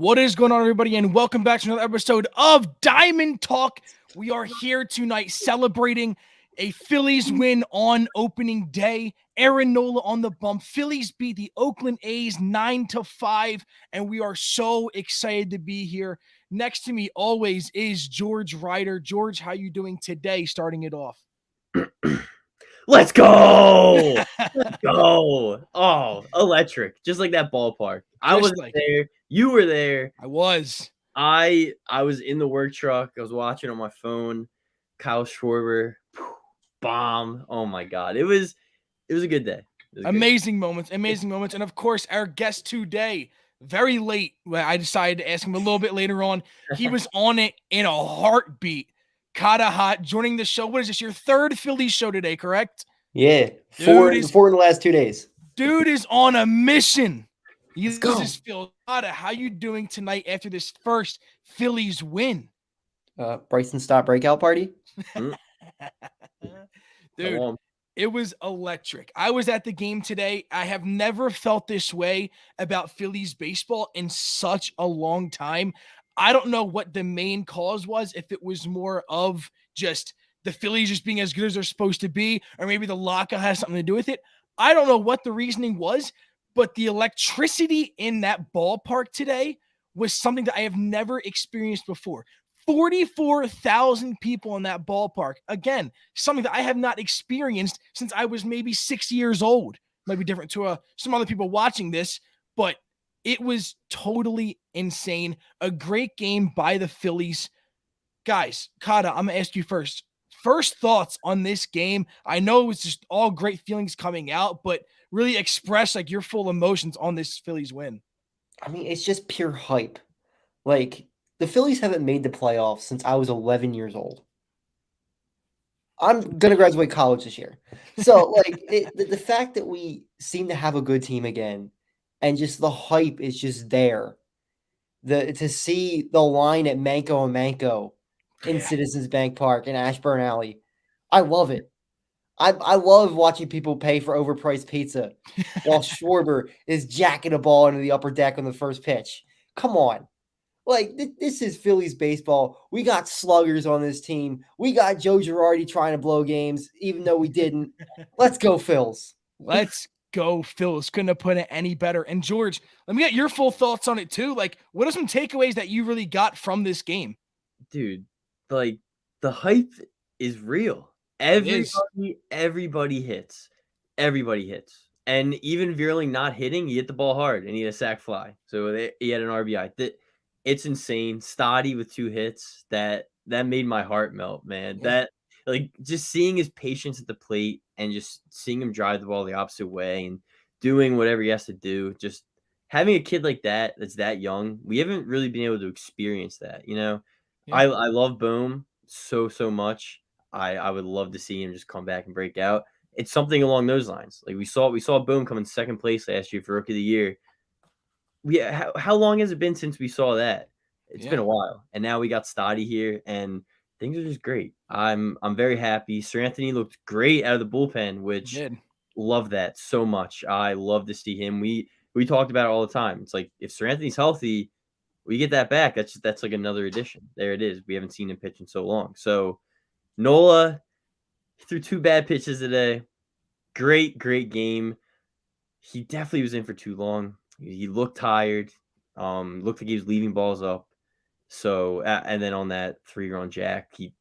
What is going on, everybody, and welcome back to another episode of Diamond Talk. We are here tonight celebrating a Phillies win on opening day. Aaron Nola on the bump. Phillies beat the Oakland A's 9-5, and we are so excited to be here. Next to me always is George Ryder. George, how you doing today, starting it off? Let's go! Let's go! Oh, electric. Just like that ballpark. I wasn't there. You were there. I was. I was in the work truck. I was watching on my phone. Kyle Schwarber, bomb. Oh my God. It was a good day. Amazing moments. And of course, our guest today, very late. I decided to ask him a little bit later on. He was on it in a heartbeat. Kata Hot joining the show. What is this? Your third Phillies show today, correct? Yeah. Four in the last 2 days. Dude is on a mission. Let's go. Kata, how you doing tonight after this first Phillies win? Bryson Stott breakout party. Dude, it was electric. I was at the game today. I have never felt this way about Phillies baseball in such a long time. I don't know what the main cause was, if it was more of just the Phillies just being as good as they're supposed to be, or maybe the lockout has something to do with it. I don't know what the reasoning was, but the electricity in that ballpark today was something that I have never experienced before. 44,000 people in that ballpark. Again, something that I have not experienced since I was maybe 6 years old. Might be different to some other people watching this, but it was totally insane. A great game by the Phillies. Guys, Kata, I'm going to ask you first. First thoughts on this game. I know it was just all great feelings coming out, but really express like your full emotions on this Phillies win. I mean, it's just pure hype. Like, the Phillies haven't made the playoffs since I was 11 years old. I'm going to graduate college this year. So, like, the fact that we seem to have a good team again, and just the hype is just there. To see the line at Manco and Manco in Citizens Bank Park in Ashburn Alley, I love it. I love watching people pay for overpriced pizza while Schwarber is jacking a ball into the upper deck on the first pitch. Come on. Like, this is Phillies baseball. We got sluggers on this team. We got Joe Girardi trying to blow games, even though we didn't. Let's go, Phils. Let's go, Phillies. Couldn't have put it any better. And George, let me get your full thoughts on it too. Like, what are some takeaways that you really got from this game? Dude, like, the hype is real. Everybody hits. Everybody hits. And even Vierling not hitting, he hit the ball hard and he had a sac fly. So he had an RBI. It's insane. Stoddy with 2 hits. That made my heart melt, man. Yeah. That, like, just seeing his patience at the plate and just seeing him drive the ball the opposite way and doing whatever he has to do. Just having a kid like that that's that young, we haven't really been able to experience that, you know? Yeah. I love Bohm so much. I would love to see him just come back and break out. It's something along those lines. Like, we saw Bohm come in second place last year for Rookie of the Year. How long has it been since we saw that? It's been a while. And now we got Stoddy here, and things are just great. I'm very happy. Seranthony looked great out of the bullpen, which love that so much. I love to see him. We talked about it all the time. It's like, if Seranthony's healthy, we get that back. That's like another addition. There it is. We haven't seen him pitch in so long. So Nola threw 2 bad pitches today. Great game. He definitely was in for too long. He looked tired. Looked like he was leaving balls up. So, and then on that 3-run jack, he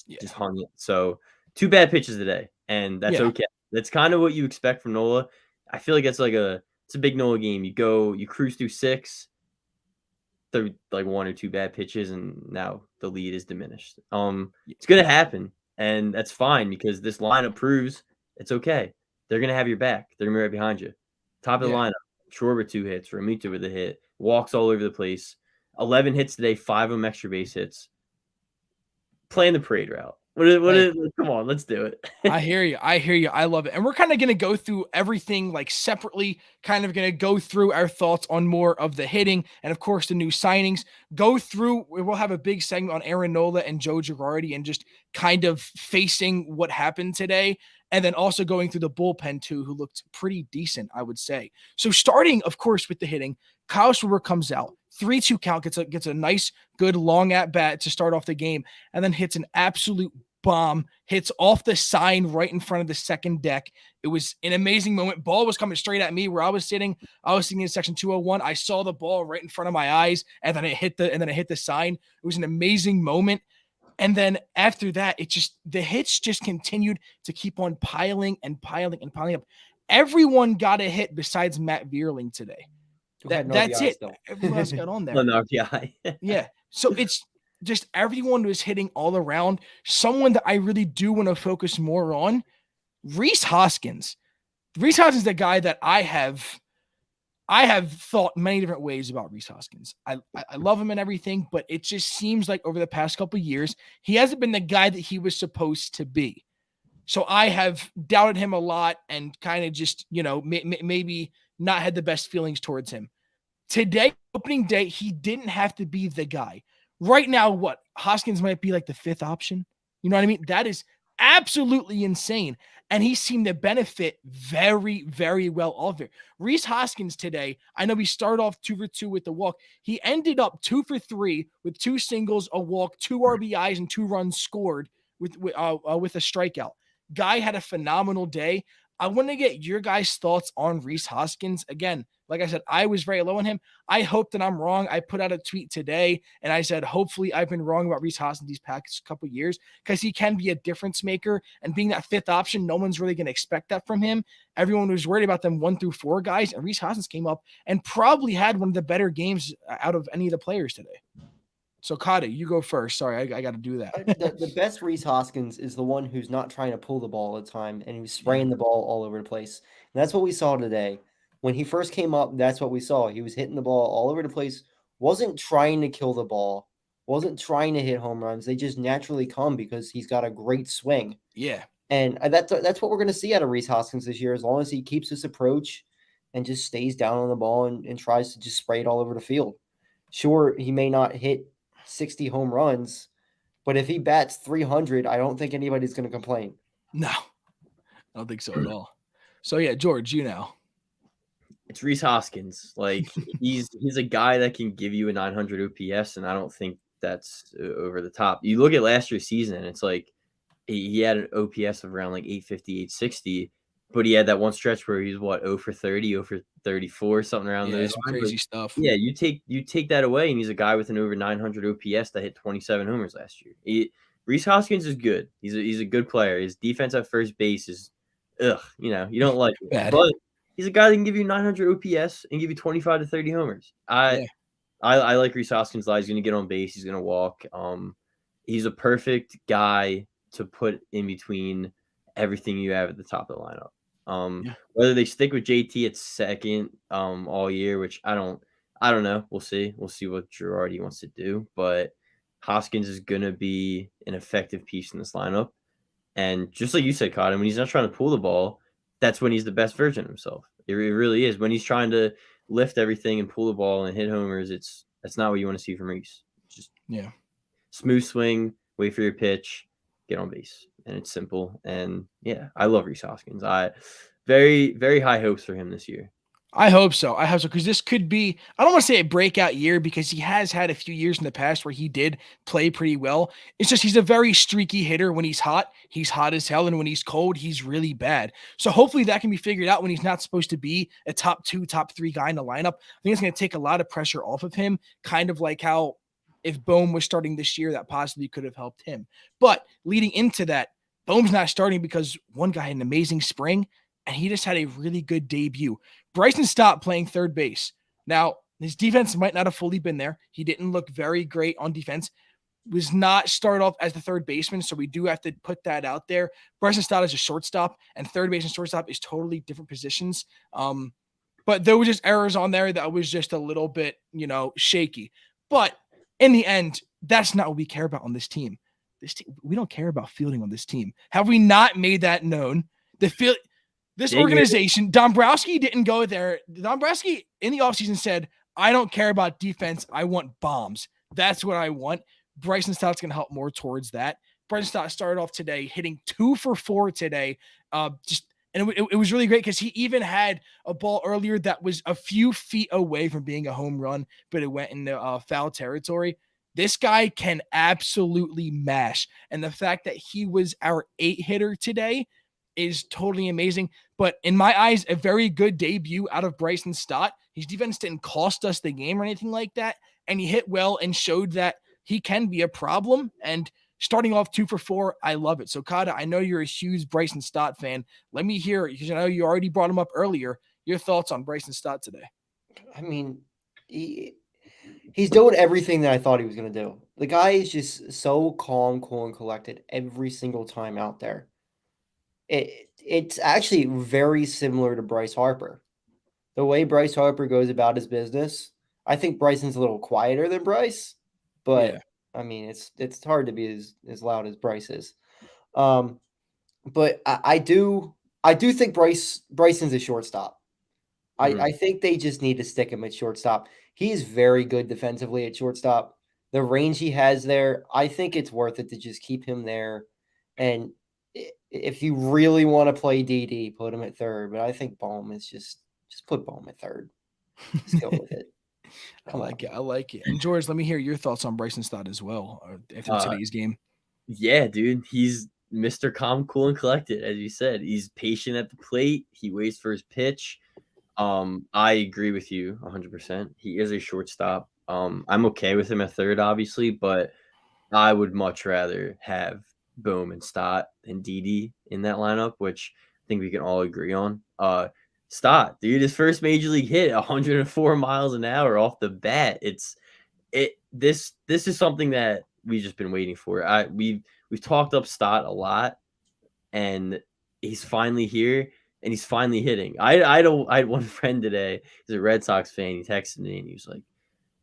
just hung it. So 2 bad pitches today, and that's okay. That's kind of what you expect from Nola. I feel like it's a big Nola game. You cruise through 6. They're like 1 or 2 bad pitches, and now the lead is diminished. It's gonna happen, and that's fine because this lineup proves it's okay. They're gonna have your back. They're gonna be right behind you. Top of the lineup. Schwarber 2 hits, Realmuto with a hit, walks all over the place. 11 hits today, 5 of them extra base hits. Playing the parade route. Come on, let's do it. I hear you. I love it. And we're kind of going to go through everything like separately, kind of going to go through our thoughts on more of the hitting and, of course, the new signings. We'll have a big segment on Aaron Nola and Joe Girardi and just kind of facing what happened today. And then also going through the bullpen too, who looked pretty decent, I would say. So starting, of course, with the hitting, Kyle Schwarber comes out, 3-2 count, gets a nice, good long at bat to start off the game, and then hits an absolute bomb, hits off the sign right in front of the second deck. It was an amazing moment. Ball was coming straight at me where I was sitting. I was sitting in section 201. I saw the ball right in front of my eyes, and then it hit the sign. It was an amazing moment. And then after that, the hits just continued to keep on piling and piling and piling up. Everyone got a hit besides Matt Vierling today. That's it. Everyone else got on there. An RBI. Yeah. So it's just everyone was hitting all around. Someone that I really do want to focus more on, Rhys Hoskins. Rhys Hoskins is the guy that I have thought many different ways about Rhys Hoskins. I love him and everything, but it just seems like over the past couple of years, he hasn't been the guy that he was supposed to be. So I have doubted him a lot and kind of just, maybe not had the best feelings towards him. Today, opening day, he didn't have to be the guy. Right now, Hoskins might be like the fifth option. You know what I mean? That is absolutely insane. And he seemed to benefit very, very well off it. Rhys Hoskins today, I know he started off 2 for 2 with the walk. He ended up 2 for 3 with 2 singles, a walk, 2 RBIs, and 2 runs scored with a strikeout. Guy had a phenomenal day. I want to get your guys' thoughts on Rhys Hoskins. Again, like I said, I was very low on him. I hope that I'm wrong. I put out a tweet today, and I said, hopefully I've been wrong about Rhys Hoskins these past couple of years because he can be a difference maker. And being that fifth option, no one's really going to expect that from him. Everyone was worried about them 1 through 4 guys, and Rhys Hoskins came up and probably had one of the better games out of any of the players today. So, Kade, you go first. Sorry, I got to do that. The best Rhys Hoskins is the one who's not trying to pull the ball all the time, and he's spraying the ball all over the place. And that's what we saw today. When he first came up, that's what we saw. He was hitting the ball all over the place, wasn't trying to kill the ball, wasn't trying to hit home runs. They just naturally come because he's got a great swing. Yeah. And that's what we're going to see out of Rhys Hoskins this year, as long as he keeps this approach and just stays down on the ball and tries to just spray it all over the field. Sure, he may not hit 60 home runs, but if he bats 300, I don't think anybody's going to complain. No, I don't think so at all. So yeah, George, It's Rhys Hoskins. Like he's a guy that can give you a 900 OPS, and I don't think that's over the top. You look at last year's season, and it's like he had an OPS of around like 850, 860, but he had that one stretch where he's 0 for 30, 0 for 34, something around those crazy stuff. Yeah, you take that away, and he's a guy with an over 900 OPS that hit 27 homers last year. Rhys Hoskins is good. He's a good player. His defense at first base is, you don't like it. But he's a guy that can give you 900 OPS and give you 25 to 30 homers. I like Rhys Hoskins. He's going to get on base. He's going to walk. He's a perfect guy to put in between everything you have at the top of the lineup. Whether they stick with JT at second all year, which I don't know. We'll see. We'll see what Girardi wants to do. But Hoskins is going to be an effective piece in this lineup. And just like you said, Cotton, when he's not trying to pull the ball, that's when he's the best version of himself. It really is. When he's trying to lift everything and pull the ball and hit homers, that's not what you want to see from Rhys. Just smooth swing, wait for your pitch, get on base. And it's simple. And I love Rhys Hoskins. I very, very high hopes for him this year. I hope so. Because this could be, I don't want to say a breakout year because he has had a few years in the past where he did play pretty well. It's just he's a very streaky hitter. When he's hot as hell. And when he's cold, he's really bad. So hopefully that can be figured out when he's not supposed to be a top 2, top 3 guy in the lineup. I think it's going to take a lot of pressure off of him, kind of like how if Bohm was starting this year, that possibly could have helped him. But leading into that, Bohm's not starting because one guy had an amazing spring and he just had a really good debut. Bryson Stott playing third base. Now, his defense might not have fully been there. He didn't look very great on defense. Was not started off as the third baseman, so we do have to put that out there. Bryson Stott is a shortstop, and third base and shortstop is totally different positions. But there were just errors on there that was just a little bit, shaky. But in the end, that's not what we care about on this team. We don't care about fielding on this team. Have we not made that known? This organization, Dombrowski didn't go there. Dombrowski in the offseason said, I don't care about defense. I want bombs. That's what I want. Bryson Stott's going to help more towards that. Bryson Stott started off today hitting 2 for 4 today. It was really great because he even had a ball earlier that was a few feet away from being a home run, but it went into foul territory. This guy can absolutely mash. And the fact that he was our 8 hitter today is totally amazing. But in my eyes, a very good debut out of Bryson Stott. His defense didn't cost us the game or anything like that. And he hit well and showed that he can be a problem. And starting off 2 for 4, I love it. So, Kata, I know you're a huge Bryson Stott fan. Let me hear it because I know you already brought him up earlier. Your thoughts on Bryson Stott today? I mean, he's doing everything that I thought he was going to do. The guy is just so calm, cool, and collected every single time out there. It's actually very similar to Bryce Harper. The way Bryce Harper goes about his business, I think Bryson's a little quieter than Bryce, but Yeah. I mean, it's hard to be as loud as Bryce is. But I do think Bryson's a shortstop. I think they just need to stick him at shortstop. He's very good defensively at shortstop. The range he has there, I think it's worth it to just keep him there. And if you really want to play DD, put him at third. But I think Bohm is just put Bohm at third. Just go with it. I like it. And George, let me hear your thoughts on Bryson Stott as well after today's game. Yeah, dude, he's Mr. Calm, cool, and collected, as you said. He's patient at the plate. He waits for his pitch. I agree with you 100%. He is a shortstop. I'm okay with him at third, obviously, but I would much rather have Bohm and Stott and Didi in that lineup, which I think we can all agree on. Stott, dude, his first major league hit, 104 miles an hour off the bat. This is something that we've just been waiting for. We've talked up Stott a lot, and he's finally here. And he's finally hitting. I had one friend today. He's a Red Sox fan. He texted me and he was like,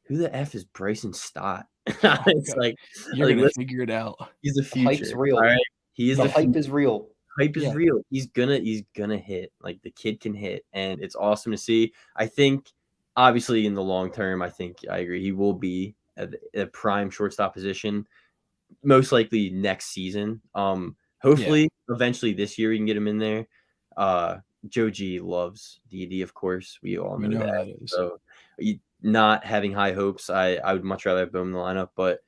"Who the f is Bryson Stott?" It's like you're gonna figure it out. He's the future. Hype's real. All right? He is the hype is real. Hype is real. He's gonna hit. Like, the kid can hit, and it's awesome to see. I think, obviously, in the long term, I think I agree. He will be a prime shortstop position, most likely next season. Hopefully, eventually this year we can get him in there. Joe G loves DD, of course. We all know that. So, not having high hopes, I would much rather have Bohm in the lineup, but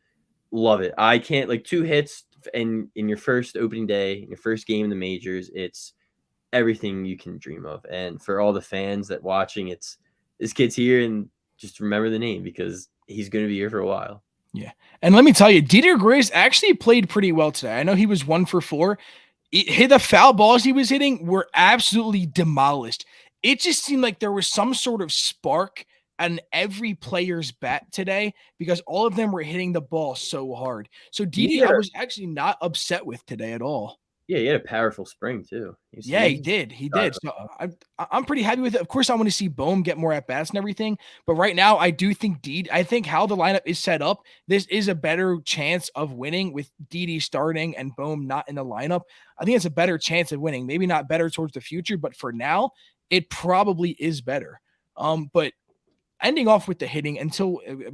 love it. I can't, like, 2 hits in your first opening day, in your first game in the majors. It's everything you can dream of. And for all the fans that watching, it's this kid's here, and just remember the name because he's going to be here for a while. Yeah. And let me tell you, Didi Gregorius actually played pretty well today. I know he was 1 for 4. The foul balls he was hitting were absolutely demolished. It just seemed like there was some sort of spark on every player's bat today because all of them were hitting the ball so hard. So Didi, I was actually not upset with today at all. Yeah, he had a powerful spring too. He did. So I'm pretty happy with it. Of course, I want to see Bohm get more at bats and everything, but right now I do think I think how the lineup is set up, this is a better chance of winning with Didi starting and Bohm not in the lineup. I think it's a better chance of winning. Maybe not better towards the future, but for now, it probably is better. But ending off with the hitting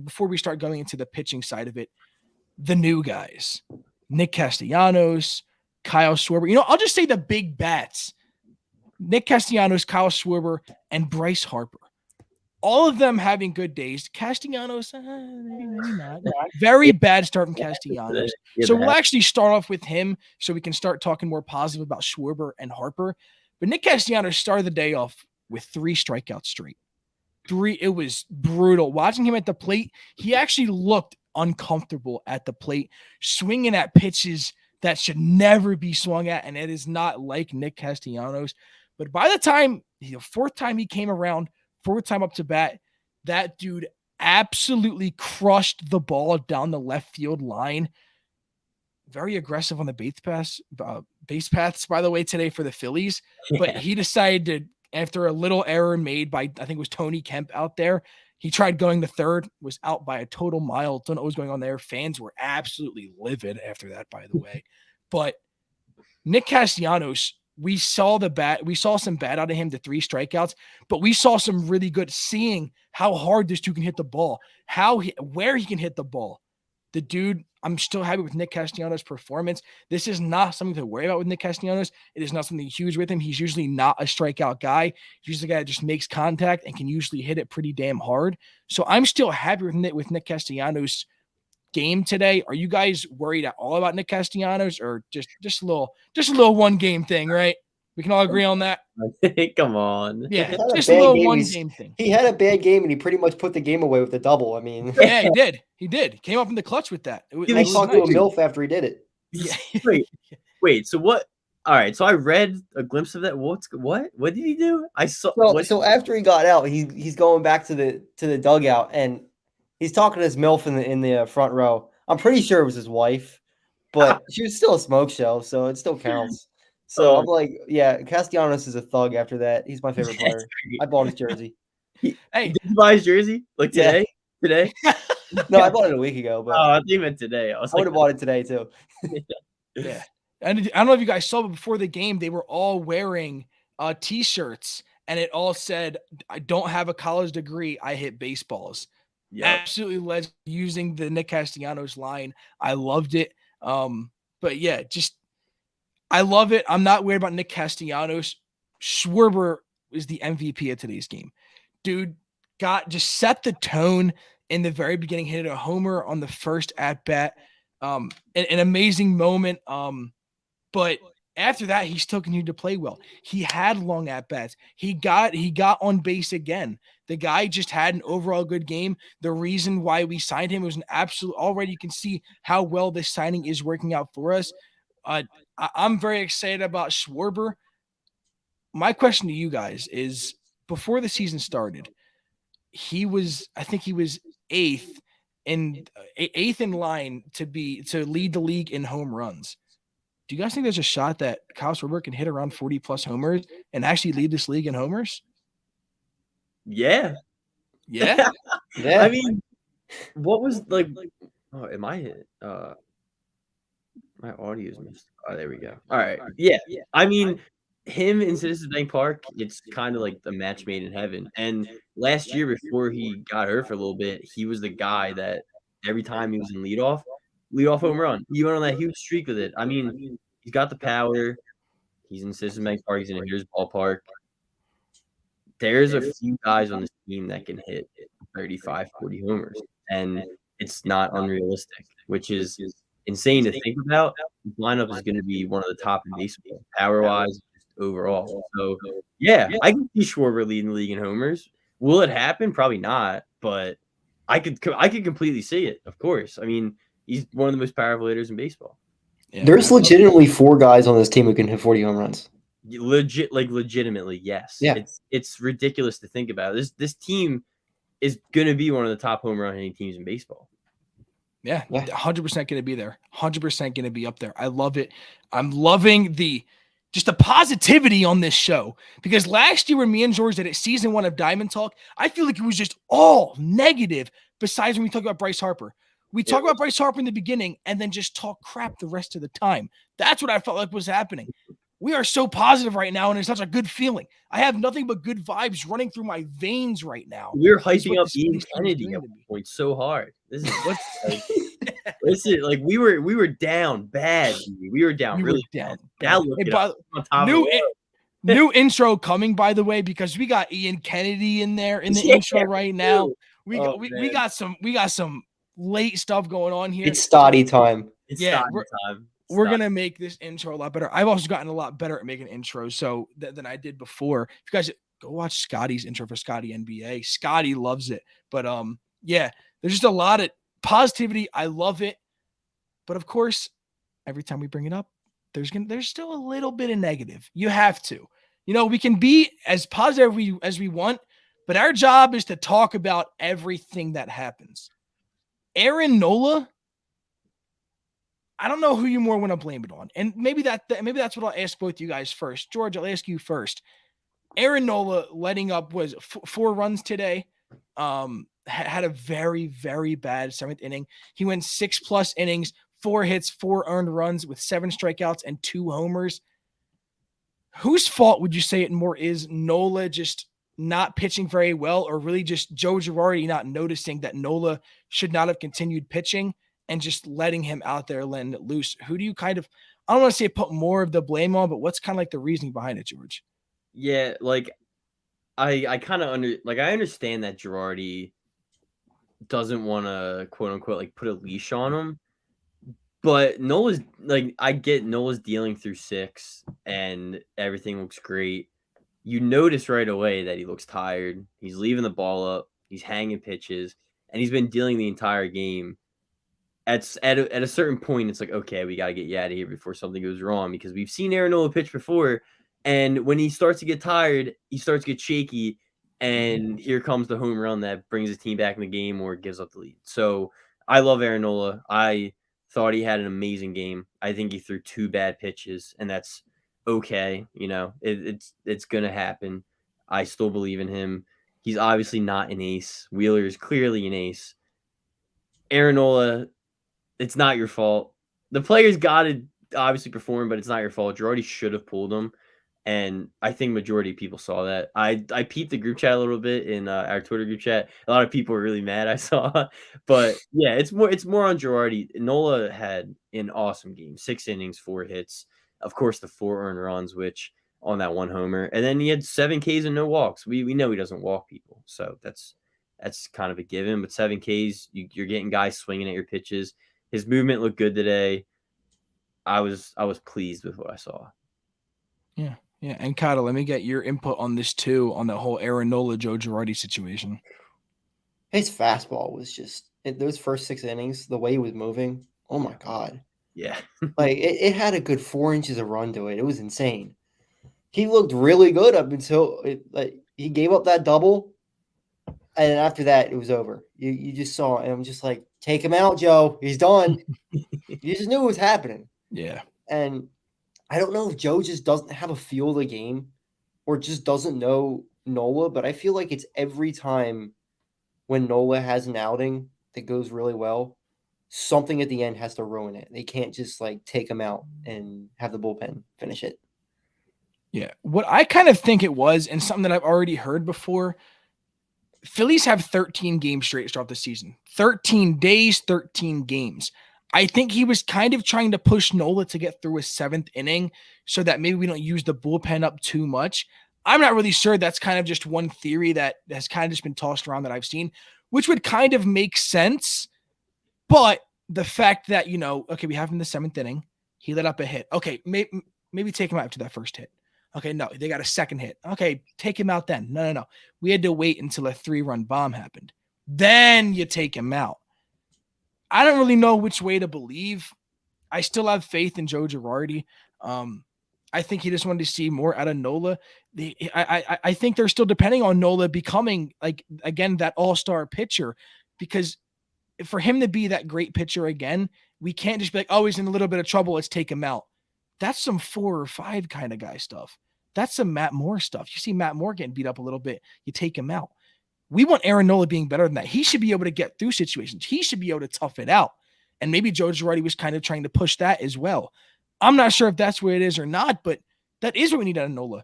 before we start going into the pitching side of it, the new guys, Nick Castellanos, Kyle Schwarber. I'll just say the big bats. Nick Castellanos, Kyle Schwarber, and Bryce Harper. All of them having good days. Castellanos, maybe not. Very bad start from Castellanos. So we'll actually start off with him so we can start talking more positive about Schwarber and Harper. But Nick Castellanos started the day off with 3 strikeouts straight. 3. It was brutal. Watching him at the plate, he actually looked uncomfortable at the plate, swinging at pitches that should never be swung at, and it is not like Nick Castellanos. But by the time, the 4th time he came around, 4th time up to bat, that dude absolutely crushed the ball down the left field line. Very aggressive on the base paths, by the way, today for the Phillies. Yeah. But he decided to, after a little error made by, I think it was Tony Kemp out there, he tried going to third, was out by a total mile. Don't know what was going on there. Fans were absolutely livid after that, by the way. But Nick Castellanos, we saw some bad out of him, the 3 strikeouts, but we saw some really good, seeing how hard this dude can hit the ball, where he can hit the ball. The dude, I'm still happy with Nick Castellanos' performance. This is not something to worry about with Nick Castellanos. It is not something huge with him. He's usually not a strikeout guy. He's usually a guy that just makes contact and can usually hit it pretty damn hard. So I'm still happy with Nick Castellanos' game today. Are you guys worried at all about Nick Castellanos, or just a little one game thing, right? We can all agree on that. Come on. Yeah, He had a just a bad little game. one game thing. He had a bad game, and he pretty much put the game away with the double. I mean, Yeah, he did. He did. Came up in the clutch with that. It was, I it was talked to a nice. MILF after he did it. Yeah. Wait. So what? All right. So I read a glimpse of that. What did he do? I saw. So after he got out, he's going back to the dugout, and he's talking to his MILF in the front row. I'm pretty sure it was his wife, but she was still a smoke show, so it still counts. So I'm like, yeah, Castellanos is a thug after that. He's my favorite player. I bought his jersey. Hey, did you buy his jersey? Like today? Today? No, I bought it a week ago, but I think you meant today. I would have bought it today too. yeah. And I don't know if you guys saw, but before the game, they were all wearing T-shirts, and it all said, "I don't have a college degree. I hit baseballs." Yeah. Absolutely led using the Nick Castellanos line. I loved it. But yeah, I love it. I'm not worried about Nick Castellanos. Schwarber is the MVP of today's game. Dude just set the tone in the very beginning, hit a homer on the first at bat. An amazing moment. But after that, he still continued to play well. He had long at bats. He got on base again. The guy just had an overall good game. The reason why we signed him was an absolute. Already, you can see how well this signing is working out for us. I'm very excited about Schwarber. My question to you guys is: before the season started, I think he was eighth in line to lead the league in home runs. Do you guys think there's a shot that Kyle Schwarber can hit around 40 plus homers and actually lead this league in homers? Yeah. Yeah. Yeah. I mean, what was like? Oh, am I hit? My audio is missed. Oh, there we go. All right. Yeah. I mean, him in Citizens Bank Park, it's kind of like the match made in heaven. And last year, before he got hurt for a little bit, he was the guy that every time he was in leadoff home run. He went on that huge streak with it. I mean, he's got the power. He's in Citizens Bank Park. He's in a Here's Ballpark. There's a few guys on this team that can hit 35, 40 homers, and it's not unrealistic, which is insane to think about. The lineup is going to be one of the top in baseball, power-wise, overall. So, yeah, I can see Schwarber leading the league in homers. Will it happen? Probably not, but I could completely see it, of course. I mean, he's one of the most powerful hitters in baseball. Yeah. There's legitimately 4 guys on this team who can hit 40 home runs. Legitimately, yes. Yeah. It's ridiculous to think about. This team is going to be one of the top home run hitting teams in baseball. Yeah, 100% going to be there. 100% going to be up there. I love it. I'm loving just the positivity on this show, because last year when me and George did it, season 1 of Diamond Talk, I feel like it was just all negative. Besides when we talk about Bryce Harper, we talk about Bryce Harper in the beginning and then just talk crap the rest of the time. That's what I felt like was happening. We are so positive right now, and it's such a good feeling. I have nothing but good vibes running through my veins right now. We're hyping up Ian Kennedy at one point so hard. This is what's like. Listen, like we were down bad. We were down really down. Now look at us on top new intro coming, by the way, because we got Ian Kennedy in there in the intro right now. We got some late stuff going on here. It's Stoddy time. It's Stoddy time. We're going to make this intro a lot better. I've also gotten a lot better at making intros than I did before. If you guys go watch Scotty's intro for Scotty NBA, Scotty loves it. But yeah, there's just a lot of positivity. I love it. But of course, every time we bring it up, there's still a little bit of negative. You have to. We can be as positive as we want, but our job is to talk about everything that happens. Aaron Nola, I don't know who you more want to blame it on. And maybe that's what I'll ask both you guys first. George, I'll ask you first. Aaron Nola letting up was 4 runs today. Had a very, very bad 7th inning. He went 6+ innings, 4 hits, 4 earned runs with 7 strikeouts and 2 homers. Whose fault would you say it more is? Nola just not pitching very well, or really just Joe Girardi not noticing that Nola should not have continued pitching and just letting him out there, letting it loose. Who do you kind of, I don't want to say put more of the blame on, but what's kind of like the reasoning behind it, George? Yeah, like I kind of I understand that Girardi doesn't want to quote unquote like put a leash on him, but Nola's like I get Nola's dealing through 6 and everything looks great. You notice right away that he looks tired. He's leaving the ball up. He's hanging pitches, and he's been dealing the entire game. At a certain point, it's like, okay, we got to get you out of here before something goes wrong, because we've seen Aaron Nola pitch before, and when he starts to get tired, he starts to get shaky, and here comes the home run that brings the team back in the game or gives up the lead. So I love Aaron Nola. I thought he had an amazing game. I think he threw 2 bad pitches, and that's okay. You know, it's gonna happen. I still believe in him. He's obviously not an ace. Wheeler is clearly an ace. Aaron Nola, it's not your fault. The players got to obviously perform, but it's not your fault. Girardi should have pulled them, and I think majority of people saw that. I peeped the group chat a little bit in our Twitter group chat. A lot of people were really mad, I saw, but yeah, it's more on Girardi. Nola had an awesome game, 6 innings, 4 hits, of course the 4 earned runs, which on that 1 homer, and then he had 7 Ks and no walks. We know he doesn't walk people, so that's kind of a given. But 7 Ks, you're getting guys swinging at your pitches. His movement looked good today. I was pleased with what I saw. Yeah. And Kyle, let me get your input on this too, on the whole Aaron Nola, Joe Girardi situation. His fastball was just in those first 6 innings, the way he was moving. Oh my God. Yeah. Like it had a good 4 inches of run to it. It was insane. He looked really good up until he gave up that double. And after that, it was over. You just saw it, and I'm just like, take him out, Joe. He's done. You just knew it was happening. Yeah. And I don't know if Joe just doesn't have a feel of the game or just doesn't know Nola, but I feel like it's every time when Nola has an outing that goes really well, something at the end has to ruin it. They can't just like take him out and have the bullpen finish it. Yeah. What I kind of think it was, and something that I've already heard before, Phillies have 13 games straight throughout the season. 13 days, 13 games. I think he was kind of trying to push Nola to get through a 7th inning so that maybe we don't use the bullpen up too much. I'm not really sure. That's kind of just one theory that has kind of just been tossed around that I've seen, which would kind of make sense. But the fact that, okay, we have him in the 7th inning. He let up a hit. Okay, maybe take him out after that first hit. Okay, no, they got a 2nd hit. Okay, take him out then. No. We had to wait until a 3-run bomb happened. Then you take him out. I don't really know which way to believe. I still have faith in Joe Girardi. I think he just wanted to see more out of Nola. I think they're still depending on Nola becoming, like, again, that all-star pitcher, because for him to be that great pitcher again, we can't just be like, oh, he's in a little bit of trouble, let's take him out. That's some 4 or 5 kind of guy stuff. That's some Matt Moore stuff. You see Matt Moore getting beat up a little bit, you take him out. We want Aaron Nola being better than that. He should be able to get through situations. He should be able to tough it out. And maybe Joe Girardi was kind of trying to push that as well. I'm not sure if that's where it is or not, but that is what we need out of Nola.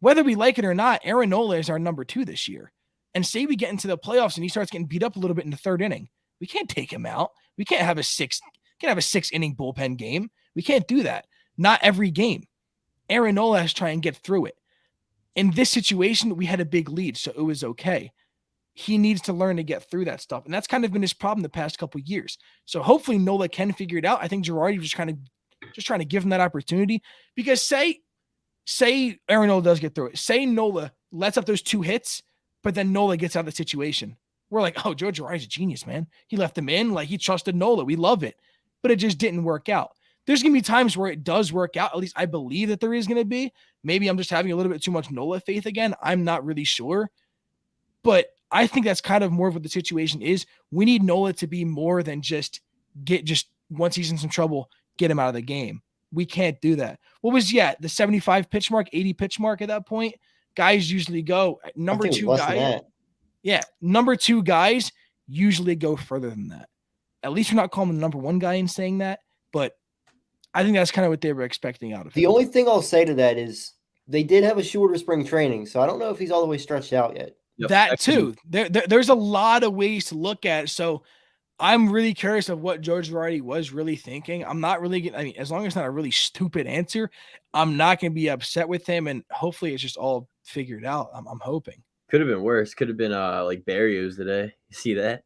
Whether we like it or not, Aaron Nola is our number 2 this year. And say we get into the playoffs and he starts getting beat up a little bit in the 3rd inning. We can't take him out. We can't have a 6-inning bullpen game. We can't do that. Not every game. Aaron Nola has to try and get through it. In this situation, we had a big lead, so it was okay. He needs to learn to get through that stuff. And that's kind of been his problem the past couple of years. So hopefully Nola can figure it out. I think Girardi was just trying to give him that opportunity, because say Aaron Nola does get through it. Say Nola lets up those 2 hits, but then Nola gets out of the situation. We're like, oh, Joe Girardi's a genius, man. He left him in. Like, he trusted Nola. We love it. But it just didn't work out. There's going to be times where it does work out. At least I believe that there is going to be. Maybe I'm just having a little bit too much Nola faith again. I'm not really sure. But I think that's kind of more of what the situation is. We need Nola to be more than just once he's in some trouble, get him out of the game. We can't do that. What was the 75 pitch mark, 80 pitch mark at that point? Guys usually go number 2 guy. Yeah, number 2 guys usually go further than that. At least we're not calling the number 1 guy and saying that, but I think that's kind of what they were expecting out of him. The only thing I'll say to that is they did have a shorter spring training, so I don't know if he's all the way stretched out yet. Yep. That too. There's a lot of ways to look at it. So I'm really curious of what Joe Girardi was really thinking. I'm not really getting, I mean, as long as it's not a really stupid answer, I'm not going to be upset with him. And hopefully it's just all figured out. I'm hoping. Could have been worse. Could have been like Barrios today. You see that?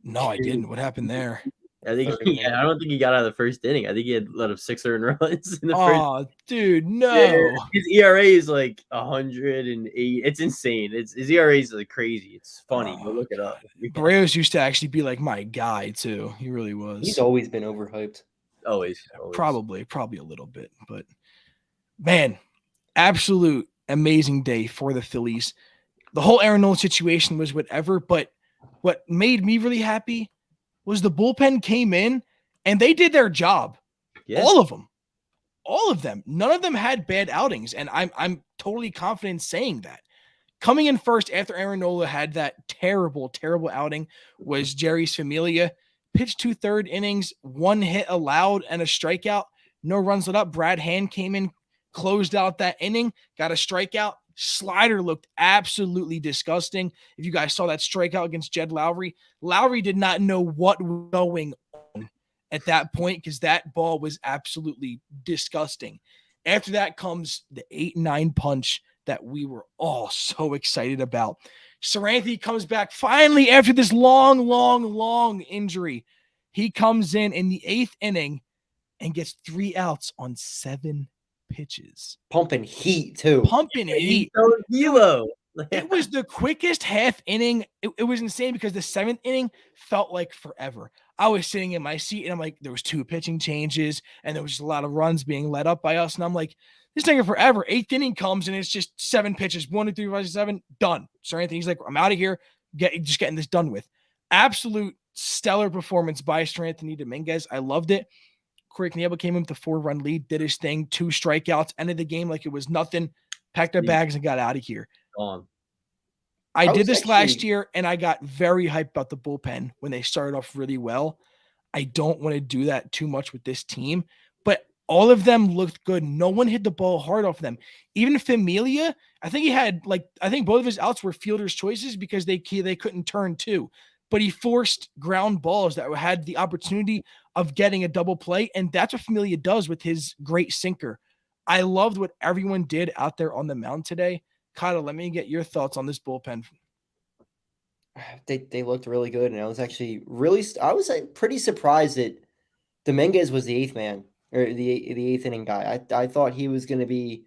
No, I didn't. What happened there? I think I don't think he got out of the first inning. I think he had let up 6 earned runs in the first. Oh, dude, no. Yeah, his ERA is like 108. It's insane. His ERA is like crazy. It's funny. Go look it up. Barrios used to actually be like my guy too. He really was. He's always been overhyped. Always. Probably a little bit, but man, absolute amazing day for the Phillies. The whole Aaron Nola situation was whatever, but what made me really happy was the bullpen came in and they did their job. Yeah. All of them. None of them had bad outings, and I'm totally confident saying that. Coming in first after Aaron Nola had that terrible outing was Jerry's Familia. Pitched 2 third innings, 1 hit allowed, and a strikeout. No runs let up. Brad Hand came in, closed out that inning, got a strikeout. Slider looked absolutely disgusting. If you guys saw that strikeout against Jed Lowry, Lowry did not know what was going on at that point because that ball was absolutely disgusting. After that comes the 8-9 punch that we were all so excited about. Seranthony comes back finally after this long injury. He comes in the 8th inning and gets 3 outs on 7 pitches. Pumping heat too. Pumping heat. It was the quickest half inning. It was insane because the 7th inning felt like forever. I was sitting in my seat and I'm like, there was 2 pitching changes and there was a lot of runs being led up by us. And I'm like, this thing forever. 8th inning comes and it's just 7 pitches, 1, 2, 3, 4, 5, 6, 7, done. So Anthony's like, I'm out of here. Just getting this done with. Absolute stellar performance by Seranthony Dominguez. I loved it. Corey Knebel came in with a 4-run lead, did his thing, 2 strikeouts, ended the game like it was nothing, packed their bags and got out of here. I did this last year, and I got very hyped about the bullpen when they started off really well. I don't want to do that too much with this team, but all of them looked good. No one hit the ball hard off them. Even Familia, I think both of his outs were fielder's choices because they couldn't turn too. But he forced ground balls that had the opportunity of getting a double play, and that's what Familia does with his great sinker. I loved what everyone did out there on the mound today. Kyle, let me get your thoughts on this bullpen. They looked really good, and I was actually pretty surprised that Dominguez was the 8th man or the 8th inning guy. I thought he was going to be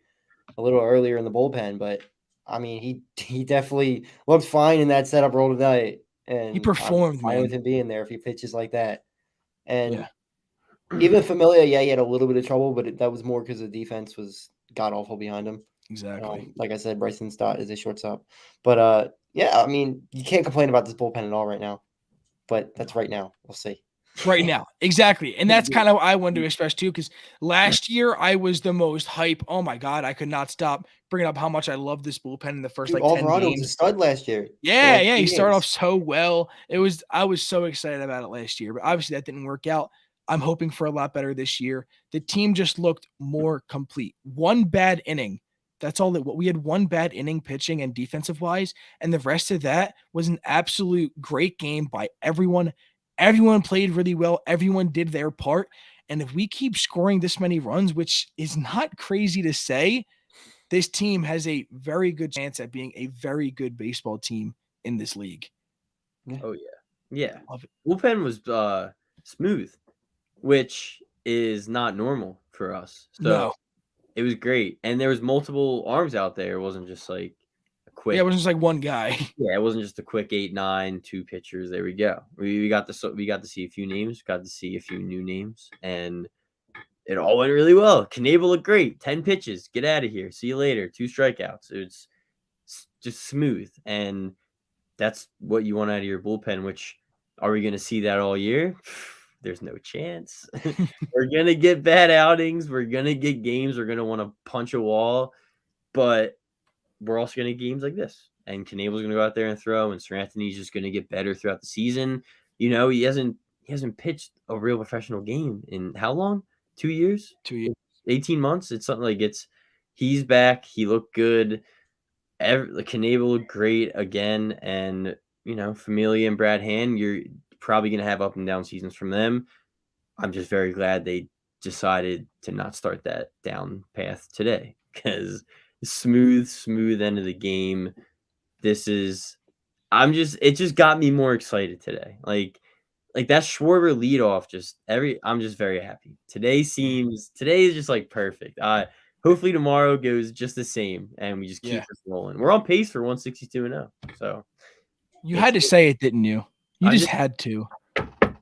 a little earlier in the bullpen, but I mean he definitely looked fine in that setup role tonight. And he performed, I'm fine man. with him being there if he pitches like that. And even Familia, he had a little bit of trouble, but that was more because the defense was god awful behind him. Exactly. Like I said, Bryson Stott is a shortstop. But I mean, you can't complain about this bullpen at all right now. But that's right now. We'll see. Right now. Exactly. And that's kind of what I wanted to express too, because last year I was the most hype. Oh my God. I could not stop bringing up how much I love this bullpen in the first 10 Alvarado games. was a stud last year. Yeah. He started off so well. I was so excited about it last year, but obviously that didn't work out. I'm hoping for a lot better this year. The team just looked more complete. 1 bad inning. That's all we had. 1 bad inning pitching and defensive wise. And the rest of that was an absolute great game by everyone. Everyone played really well. Everyone did their part. And if we keep scoring this many runs, which is not crazy to say, this team has a very good chance at being a very good baseball team in this league. Oh, yeah. Bullpen was smooth, which is not normal for us. So no. It was great. And there was multiple arms out there. It wasn't just like a quick. Yeah, it wasn't just like one guy. Yeah, it wasn't just a quick 8-9, 2 pitchers. There we go. We got to see a few names, got to see a few new names, and it all went really well. Knebel looked great. 10 pitches. Get out of here. See you later. 2 strikeouts. It's just smooth. And that's what you want out of your bullpen, which are we going to see that all year? There's no chance. We're going to get bad outings. We're going to get games. We're going to want to punch a wall. But we're also going to get games like this. And Knebel's going to go out there and throw. And Seranthony's just going to get better throughout the season. You know, he hasn't pitched a real professional game in how long? 2 years? 2 years. 18 months? It's something like he's back. He looked good. Knebel looked great again. And, you know, Familia and Brad Hand, probably going to have up and down seasons from them. I'm just very glad they decided to not start that down path today, because smooth end of the game. It just got me more excited today. Like that Schwarber leadoff, I'm just very happy. Today is just like perfect. Hopefully tomorrow goes just the same and we just keep this rolling. We're on pace for 162-0. So you had to say it, didn't you? You just had to.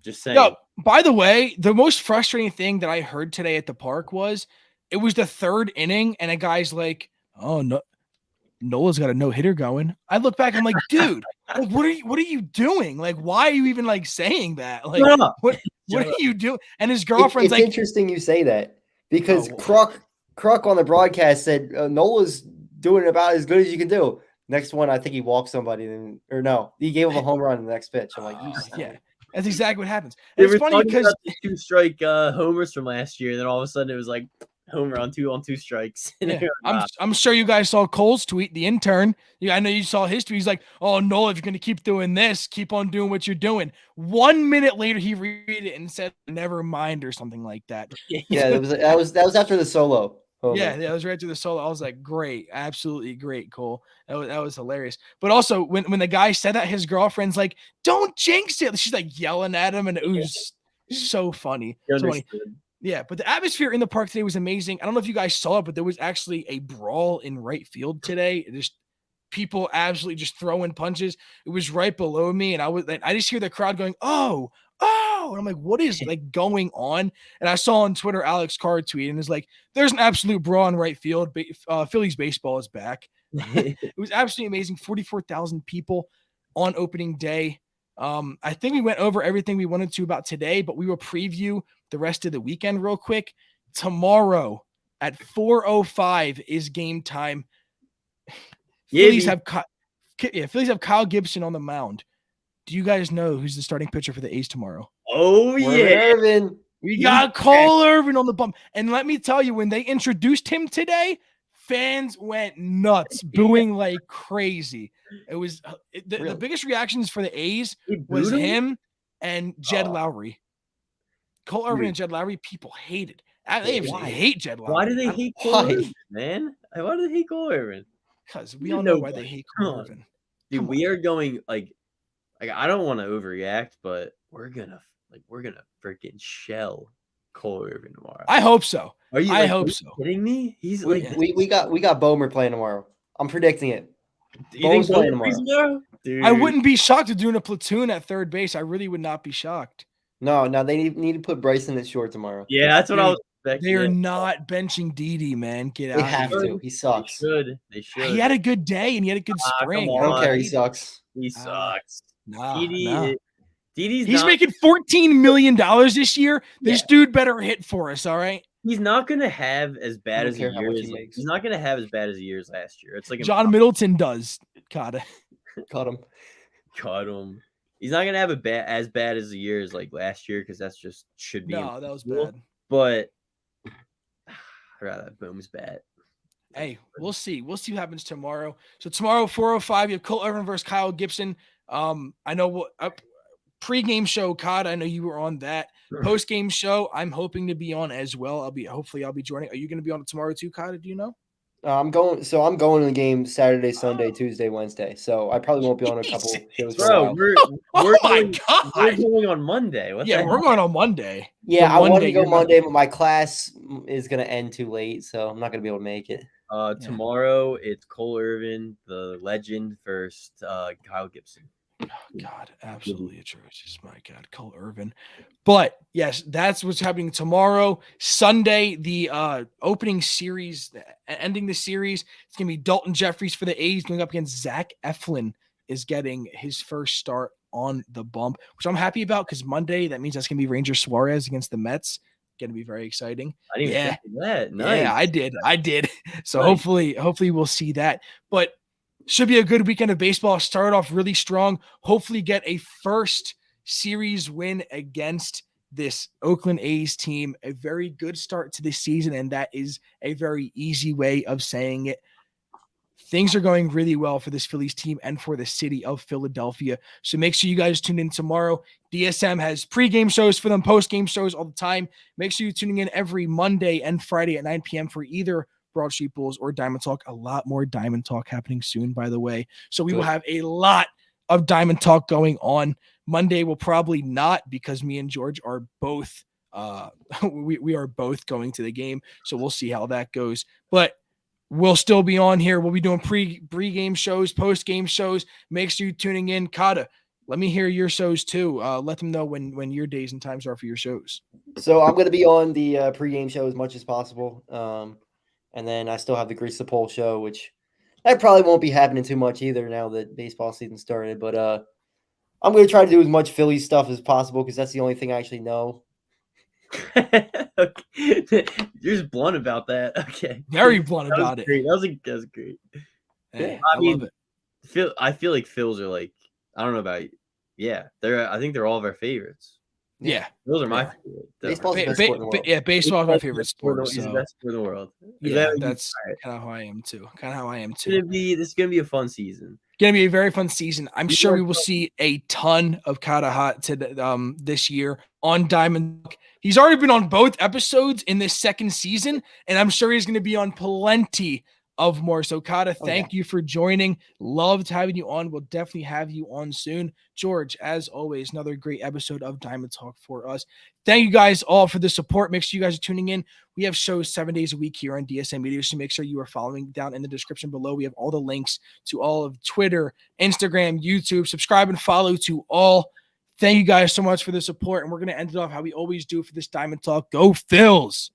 Just saying. Yo, by the way, the most frustrating thing that I heard today at the park was it was the third inning and a guy's like, "Oh no, Nola's got a no-hitter going." I look back, I'm like, dude, like, what are you doing? Like, why are you even like saying that? Like, what are you doing? And his girlfriend's it's like, interesting you say that, because Kruk on the broadcast said Nola's doing about as good as you can do. Next one, I think he walked somebody, he gave him a home run in the next pitch. I'm like, yeah, that's exactly what happens. And it's funny because 2-strike homers from last year, and then all of a sudden it was like home run, 2 on 2 strikes. Yeah. I'm sure you guys saw Cole's tweet, the intern. Yeah, I know you saw his tweet. He's like, "Oh, Nola, if you're gonna keep doing this, keep on doing what you're doing." 1 minute later, he read it and said, "Never mind," or something like that. Yeah, that was after the solo. Yeah, that was right to the solo. I was like, "Great, absolutely great, Cole." That was hilarious. But also, when the guy said that, his girlfriend's like, "Don't jinx it." She's like yelling at him, and it was so funny. So funny. Yeah, but the atmosphere in the park today was amazing. I don't know if you guys saw it, but there was actually a brawl in right field today. Just people absolutely just throwing punches. It was right below me, and I just hear the crowd going, "Oh, oh!" And I'm like, "What is like going on?" And I saw on Twitter Alex Carr tweet, and it's like, "There's an absolute brawl in right field. Phillies baseball is back." It was absolutely amazing. 44,000 people on opening day. I think we went over everything we wanted to about today, but we will preview the rest of the weekend real quick. Tomorrow at 4:05 is game time. Phillies have Kyle Gibson on the mound. Do you guys know who's the starting pitcher for the A's tomorrow? Oh, yeah. Irvin. We got Cole Irvin on the bump. And let me tell you, when they introduced him today, fans went nuts, booing like crazy. It was the biggest reactions for the A's was him and Jed Lowry. Cole Irvin and Jed Lowry, people hated. They hate Jed Lowry. Why do they hate Cole Irvin, man? Why do they hate Cole Irvin? Because we all know why they hate Cole Irvin. Dude, we are going like I don't want to overreact, but we're gonna freaking shell Cole Irvin tomorrow. I hope so. Are you? I hope so. Kidding me? He's we got Bomer playing tomorrow. I'm predicting it. You think playing tomorrow? Dude. I wouldn't be shocked if doing a platoon at third base. I really would not be shocked. No, they need to put Bryson at short tomorrow. Yeah, that's what I was expecting. They are not benching Didi, man. Get out. They have to. He sucks. They should. He had a good day and he had a good spring. I don't care. He sucks. He sucks. Didi. He's making $14 million this year. This dude better hit for us, all right? He's not gonna have as bad as a year as he's not gonna have as bad as the years last year. It's like John Middleton does. Cut him. He's not gonna have as bad as the years like last year, because that's just should be. No, that was bad. But I'd rather have Boone's bat. Hey, we'll see. We'll see what happens tomorrow. So tomorrow, 4:05, you have Cole Irvin versus Kyle Gibson. I know what pre-game show, Cod. I know you were on that. Post-game show, I'm hoping to be on as well. Hopefully I'll be joining. Are you going to be on it tomorrow too, Cod? Do you know? I'm going to the game Saturday, Sunday, Tuesday, Wednesday. So I probably won't be on a couple shows. Bro, we're going on Monday. We're going on Monday. Yeah, I wanted to go Monday, but my class is going to end too late, so I'm not going to be able to make it. Tomorrow it's Cole Irvin, the legend, versus Kyle Gibson. Oh, God, absolutely atrocious. My God, Cole Irvin. But yes, that's what's happening tomorrow. Sunday, the opening series, ending the series. It's going to be Dalton Jeffries for the A's going up against Zach Eflin is getting his first start on the bump, which I'm happy about, because Monday, that means that's going to be Ranger Suarez against the Mets. Going to be very exciting. I didn't even think of that. Nice. Yeah, I did. So nice. Hopefully we'll see that. But should be a good weekend of baseball. Start off really strong. Hopefully get a first series win against this Oakland A's team. A very good start to the season, and that is a very easy way of saying it. things are going really well for this Phillies team and for the city of Philadelphia. So make sure you guys tune in tomorrow. DSM has pregame shows for them, postgame shows all the time. Make sure you're tuning in every Monday and Friday at 9 p.m. for either Broad Street Bulls or Diamond Talk. A lot more Diamond Talk happening soon, by the way. So we will have a lot of Diamond Talk going on. Monday will probably not, because me and George are both we are both going to the game. So we'll see how that goes. But we'll still be on here. We'll be doing pre-game shows, post-game shows. Make sure you're tuning in. Kata, let me hear your shows too. Let them know when your days and times are for your shows. So I'm going to be on the pregame show as much as possible. And then I still have the Grease the Pole show, which that probably won't be happening too much either now that baseball season started. But I'm going to try to do as much Philly stuff as possible because that's the only thing I actually know. Okay. You're just blunt about that. Okay. Very blunt about it. Great. That was great. Hey, I mean, love it. I feel like Phils are like, I don't know about you. Yeah, I think they're all of our favorites. Yeah. Those are my Yeah. favorite. Baseball's the best sport in the world. Yeah, baseball is my favorite sport. He's the So best sport in the world. yeah, that's kind of how I am too. This is gonna be a fun season. Gonna be a very fun season. I'm sure we will see a ton of Kata Hot this year on Diamond. He's already been on both episodes in this second season, and I'm sure he's gonna be on plenty of more. So Kata, thank you for joining. Loved having you on. We'll definitely have you on soon. George, as always, another great episode of Diamond Talk for us. Thank you guys all for the support. Make sure you guys are tuning in. We have shows 7 days a week here on DSM Media, so make sure you are following down in the description below. We have all the links to all of Twitter, Instagram, YouTube. Subscribe and follow to all. Thank you guys so much for the support, and we're going to end it off how we always do for this Diamond Talk. Go Phils!